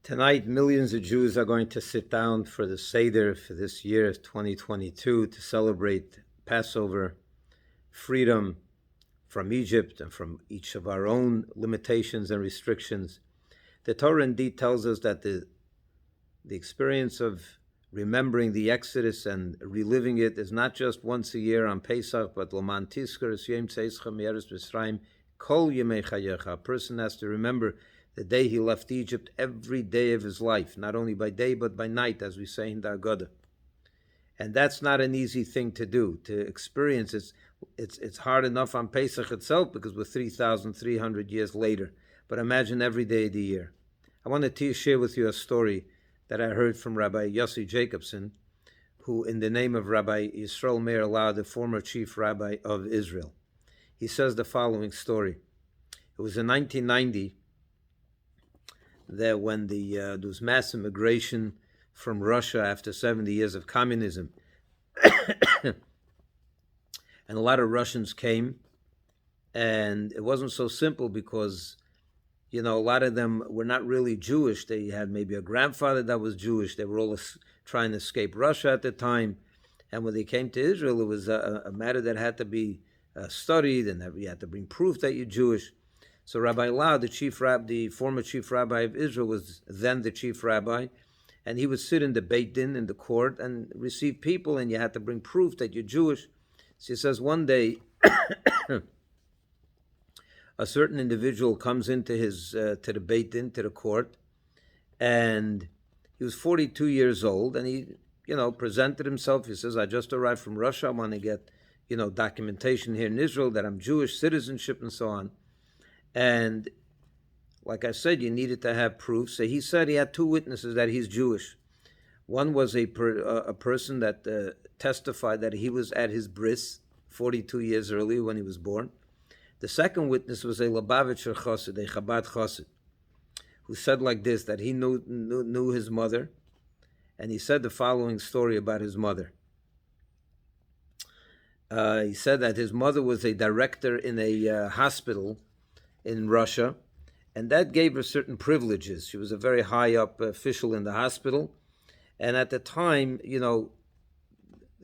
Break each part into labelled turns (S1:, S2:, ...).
S1: Tonight, millions of Jews are going to sit down for the Seder for this year, 2022, to celebrate Passover, freedom from Egypt and from each of our own limitations and restrictions. The Torah indeed tells us that the experience of remembering the Exodus and reliving it is not just once a year on Pesach, but L'man Tizkar es Yom Tzeitzcha Me'eretz Mitzrayim Kol Yemei Chayecha. A person has to remember the day he left Egypt, every day of his life, not only by day but by night, as we say in the Haggadah. And that's not an easy thing to do, to experience. It's hard enough on Pesach itself because we're 3,300 years later. But imagine every day of the year. I want to share with you a story that I heard from Rabbi Yossi Jacobson, who, in the name of Rabbi Yisrael Meir Lau, the former chief rabbi of Israel. He says the following story. It was in 1990 that when there was mass immigration from Russia after 70 years of communism. And a lot of Russians came, and it wasn't so simple because, a lot of them were not really Jewish. They had maybe a grandfather that was Jewish. They were all trying to escape Russia at the time. And when they came to Israel, it was a matter that had to be studied, and that you had to bring proof that you're Jewish. So Rabbi Lau, the former chief rabbi of Israel, was then the chief rabbi, and he would sit in the Beit Din, in the court, and receive people, and you had to bring proof that you're Jewish. So he says one day, a certain individual comes into to the Beit Din, to the court, and he was 42 years old, and he, presented himself. He says, I just arrived from Russia. I want to get, documentation here in Israel that I'm Jewish, citizenship, and so on. And like I said, you needed to have proof. So he said he had two witnesses that he's Jewish. One was a person that testified that he was at his bris 42 years earlier when he was born. The second witness was a Lubavitcher Chassid, a Chabad Chassid, who said like this, that he knew his mother, and he said the following story about his mother. He said that his mother was a director in a hospital in Russia, and that gave her certain privileges. She was a very high up official in the hospital, and at the time,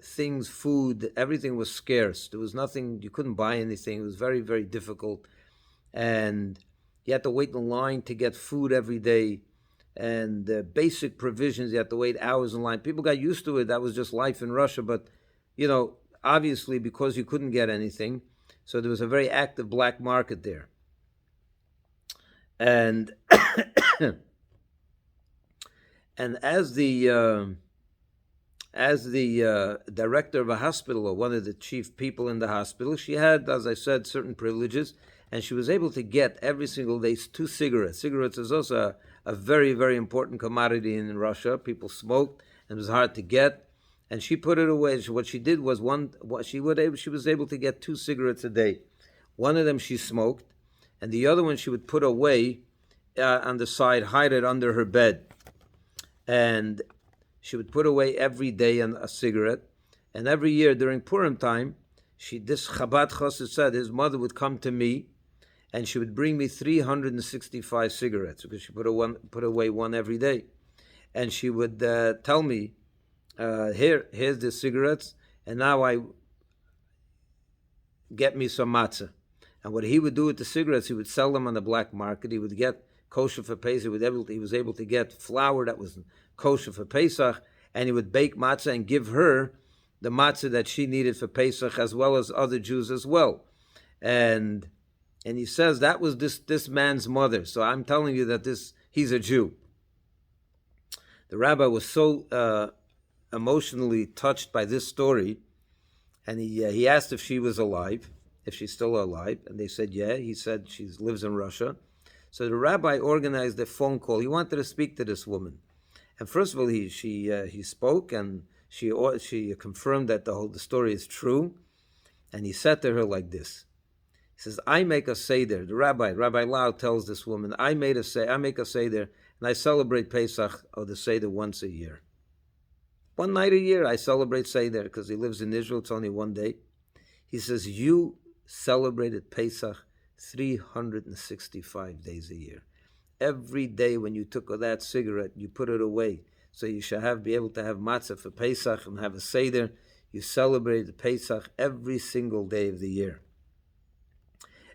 S1: things, food, everything was scarce. There was nothing, you couldn't buy anything. It was very, very difficult, and you had to wait in line to get food every day, and basic provisions, you had to wait hours in line. People got used to it. That was just life in Russia, but, obviously because you couldn't get anything, so there was a very active black market there. And and as the director of a hospital, or one of the chief people in the hospital, she had, as I said, certain privileges, and she was able to get every single day 2 cigarettes. Cigarettes is also a very, very important commodity in Russia. People smoked, and it was hard to get, and she put it away. What she did was she was able to get 2 cigarettes a day. One of them she smoked, and the other one she would put away on the side, hide it under her bed. And she would put away every day a cigarette. And every year during Purim time, this Chabad Chassid said his mother would come to me, and she would bring me 365 cigarettes, because she put away one every day. And she would tell me, here's the cigarettes, and now I get me some matzah. And what he would do with the cigarettes, he would sell them on the black market. He would get kosher for Pesach. He was able to get flour that was kosher for Pesach, and he would bake matzah and give her the matzah that she needed for Pesach, as well as other Jews as well. And he says that was this man's mother. So I'm telling you that he's a Jew. The rabbi was so emotionally touched by this story, and he asked if she was alive, if she's still alive, and they said, yeah. He said she lives in Russia. So the rabbi organized a phone call. He wanted to speak to this woman. And first of all, he spoke, and she confirmed that the story is true. And he said to her like this. He says, I make a Seder. The Rabbi Lau tells this woman, I make a Seder, and I celebrate Pesach, or the Seder, once a year. One night a year I celebrate Seder, because he lives in Israel. It's only one day. He says, you celebrated Pesach 365 days a year. every day when you took that cigarette, you put it away. So you should be able to have matzah for Pesach and have a seder. You celebrate the Pesach every single day of the year.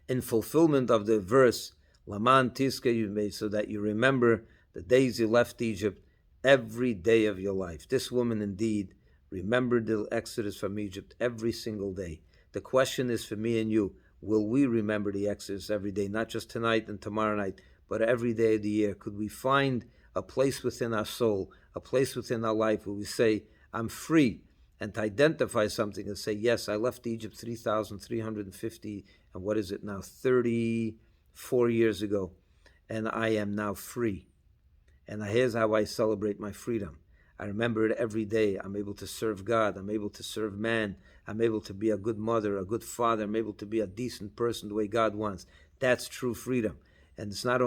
S1: In fulfillment of the verse, Laman Tiska, you made so that you remember the days you left Egypt every day of your life. This woman indeed remembered the exodus from Egypt every single day. The question is for me and you, will we remember the exodus every day, not just tonight and tomorrow night, but every day of the year? Could we find a place within our soul, a place within our life where we say, I'm free, and to identify something and say, yes, I left Egypt 3,350, and what is it now, 34 years ago, and I am now free. And here's how I celebrate my freedom. I remember it every day. I'm able to serve God. I'm able to serve man. I'm able to be a good mother, a good father. I'm able to be a decent person the way God wants. That's true freedom. And it's not only